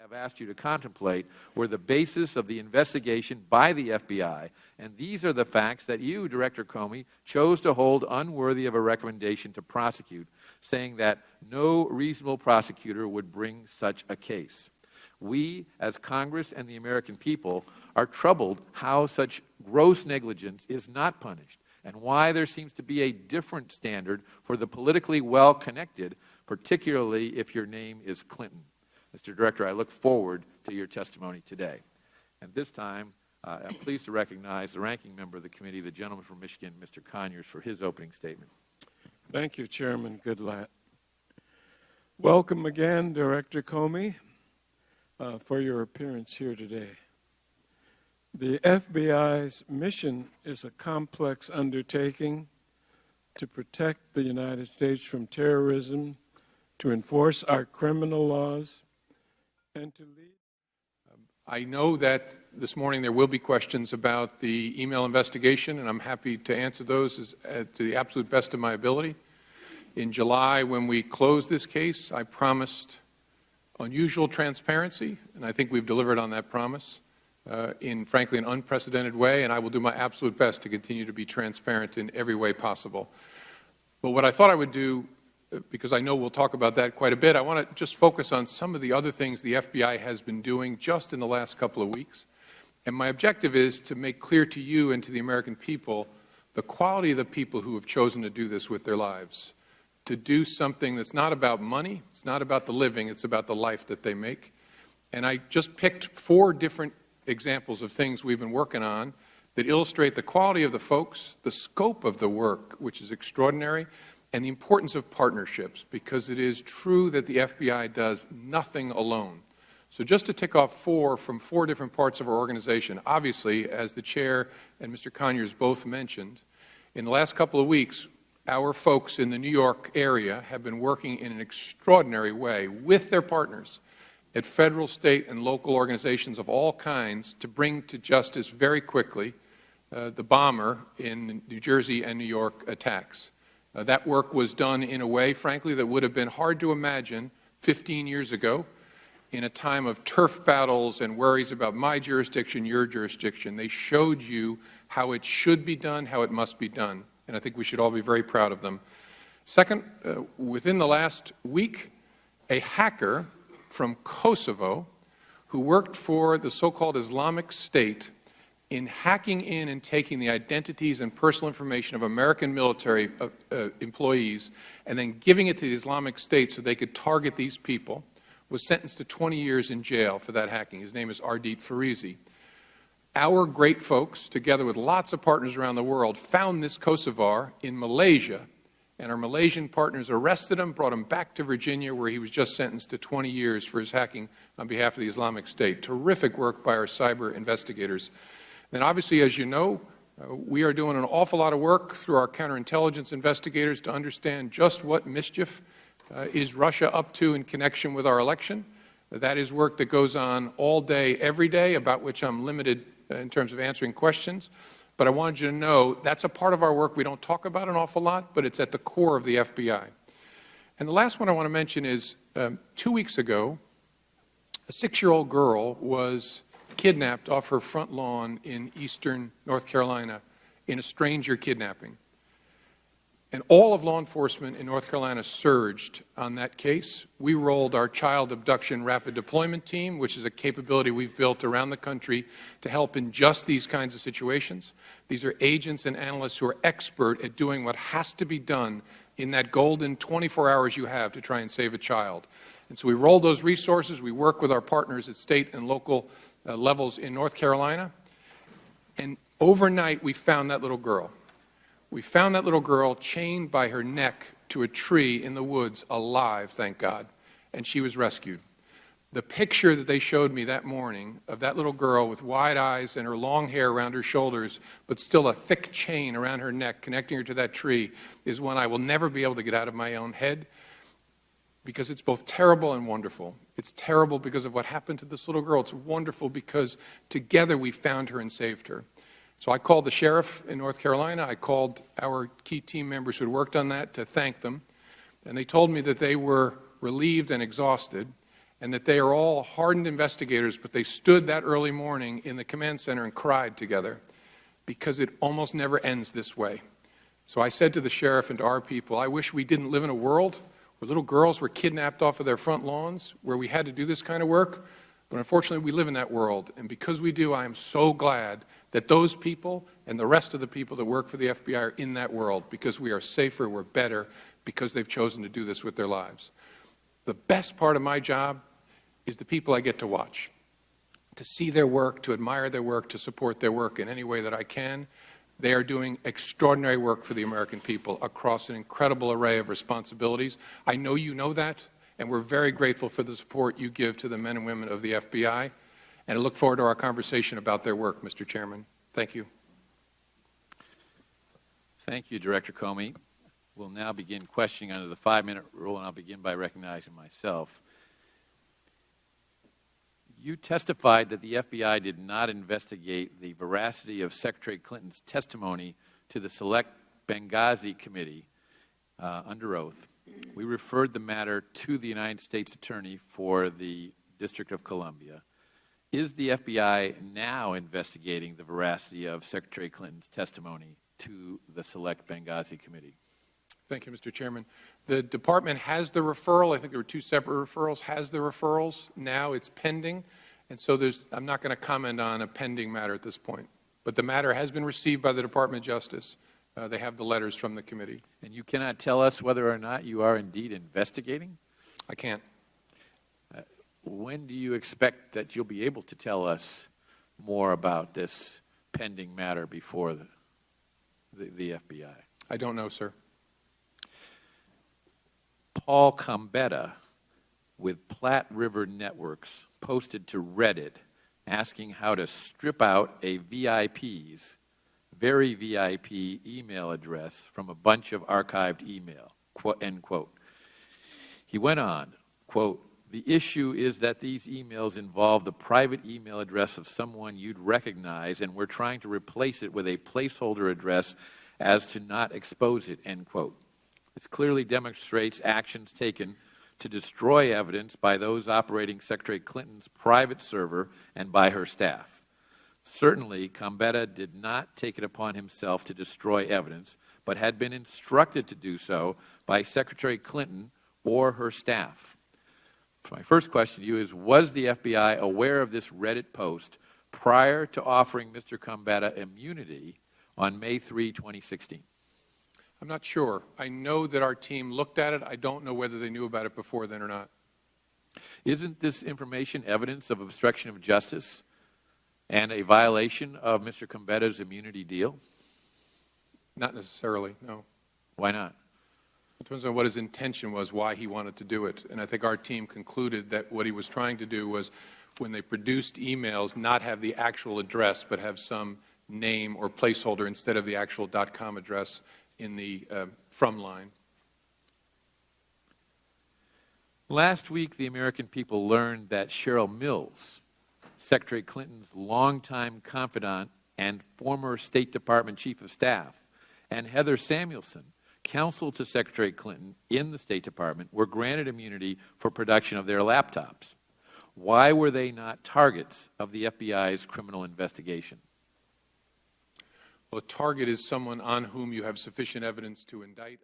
have asked you to contemplate were the basis of the investigation by the FBI, and these are the facts that you, Director Comey, chose to hold unworthy of a recommendation to prosecute, saying that no reasonable prosecutor would bring such a case. We, as Congress and the American people, are troubled how such gross negligence is not punished, and why there seems to be a different standard for the politically well-connected, particularly if your name is Clinton. Mr. Director, I look forward to your testimony today. And this time, I'm pleased to recognize the ranking member of the committee, the gentleman from Michigan, Mr. Conyers, for his opening statement. Thank you, Chairman Goodlatte. Welcome again, Director Comey, for your appearance here today. The FBI's mission is a complex undertaking to protect the United States from terrorism, to enforce our criminal laws, and to lead. I know that this morning there will be questions about the email investigation, and I'm happy to answer those to the absolute best of my ability. In July, when we closed this case, I promised unusual transparency, and I think we've delivered on that promise in, frankly, an unprecedented way, and I will do my absolute best to continue to be transparent in every way possible. But what I thought I would do, because I know we'll talk about that quite a bit, I want to just focus on some of the other things the FBI has been doing just in the last couple of weeks. And my objective is to make clear to you and to the American people the quality of the people who have chosen to do this with their lives, to do something that's not about money, it's not about the living, it's about the life that they make. And I just picked 4 different examples of things we've been working on that illustrate the quality of the folks, the scope of the work, which is extraordinary, and the importance of partnerships, because it is true that the FBI does nothing alone. So just to tick off 4 from 4 different parts of our organization, obviously, as the Chair and Mr. Conyers both mentioned, in the last couple of weeks, our folks in the New York area have been working in an extraordinary way with their partners at federal, state, and local organizations of all kinds to bring to justice very quickly the bomber in New Jersey and New York attacks. That work was done in a way, frankly, that would have been hard to imagine 15 years ago in a time of turf battles and worries about my jurisdiction, your jurisdiction. They showed you how it should be done, how it must be done, and I think we should all be very proud of them. Second, within the last week, a hacker from Kosovo who worked for the so-called Islamic State in hacking in and taking the identities and personal information of American military employees and then giving it to the Islamic State so they could target these people, was sentenced to 20 years in jail for that hacking. His name is Ardit Farizi. Our great folks, together with lots of partners around the world, found this Kosovar in Malaysia, and our Malaysian partners arrested him, brought him back to Virginia, where he was just sentenced to 20 years for his hacking on behalf of the Islamic State. Terrific work by our cyber investigators. And obviously, as you know, we are doing an awful lot of work through our counterintelligence investigators to understand just what mischief is Russia up to in connection with our election. That is work that goes on all day, every day, about which I'm limited in terms of answering questions. But I wanted you to know that's a part of our work we don't talk about an awful lot, but it's at the core of the FBI. And the last one I want to mention is 2 weeks ago, a 6-year-old girl was kidnapped off her front lawn in eastern North Carolina in a stranger kidnapping. And all of law enforcement in North Carolina surged on that case. We rolled our child abduction rapid deployment team, which is a capability we've built around the country to help in just these kinds of situations. These are agents and analysts who are expert at doing what has to be done in that golden 24 hours you have to try and save a child. And so we rolled those resources. We work with our partners at state and local levels in North Carolina. And overnight, we found that little girl. We found that little girl chained by her neck to a tree in the woods, alive, thank God, and she was rescued. The picture that they showed me that morning of that little girl with wide eyes and her long hair around her shoulders, but still a thick chain around her neck connecting her to that tree, is one I will never be able to get out of my own head, because it's both terrible and wonderful. It's terrible because of what happened to this little girl. It's wonderful because together we found her and saved her. So I called the sheriff in North Carolina. I called our key team members who had worked on that to thank them. And they told me that they were relieved and exhausted. and that they are all hardened investigators, but they stood that early morning in the command center and cried together because it almost never ends this way. So I said to the sheriff and to our people, I wish we didn't live in a world where little girls were kidnapped off of their front lawns, where we had to do this kind of work. But unfortunately, we live in that world. And because we do, I am so glad that those people and the rest of the people that work for the FBI are in that world, because we are safer, we're better, because they've chosen to do this with their lives. The best part of my job is the people I get to watch, to see their work, to admire their work, to support their work in any way that I can. They are doing extraordinary work for the American people across an incredible array of responsibilities. I know you know that, and we're very grateful for the support you give to the men and women of the FBI. And I look forward to our conversation about their work, Mr. Chairman. Thank you. Thank you, Director Comey. We'll now begin questioning under the 5-minute rule, and I'll begin by recognizing myself. You testified that the FBI did not investigate the veracity of Secretary Clinton's testimony to the Select Benghazi Committee under oath. We referred the matter to the United States Attorney for the District of Columbia. Is the FBI now investigating the veracity of Secretary Clinton's testimony to the Select Benghazi Committee? Thank you, Mr. Chairman. The Department has the referral. I think there were 2 separate referrals. Has the referrals. Now it's pending. And so I'm not going to comment on a pending matter at this point. But the matter has been received by the Department of Justice. They have the letters from the committee. And you cannot tell us whether or not you are indeed investigating? I can't. When do you expect that you'll be able to tell us more about this pending matter before the FBI? I don't know, sir. Paul Combetta with Platte River Networks posted to Reddit asking how to strip out a VIP's, very VIP email address from a bunch of archived email, end quote. He went on, quote, the issue is that these emails involve the private email address of someone you'd recognize, and we're trying to replace it with a placeholder address as to not expose it, end quote. This clearly demonstrates actions taken to destroy evidence by those operating Secretary Clinton's private server and by her staff. Certainly, Combetta did not take it upon himself to destroy evidence, but had been instructed to do so by Secretary Clinton or her staff. My first question to you is, was the FBI aware of this Reddit post prior to offering Mr. Combetta immunity on May 3, 2016? I'm not sure. I know that our team looked at it. I don't know whether they knew about it before then or not. Isn't this information evidence of obstruction of justice and a violation of Mr. Combetta's immunity deal? Not necessarily, no. Why not? It depends on what his intention was, why he wanted to do it. And I think our team concluded that what he was trying to do was, when they produced emails, not have the actual address, but have some name or placeholder instead of the actual .com address in the from line. Last week, the American people learned that Cheryl Mills, Secretary Clinton's longtime confidant and former State Department Chief of Staff, and Heather Samuelson, counsel to Secretary Clinton in the State Department, were granted immunity for production of their laptops. Why were they not targets of the FBI's criminal investigation? Well, a target is someone on whom you have sufficient evidence to indict.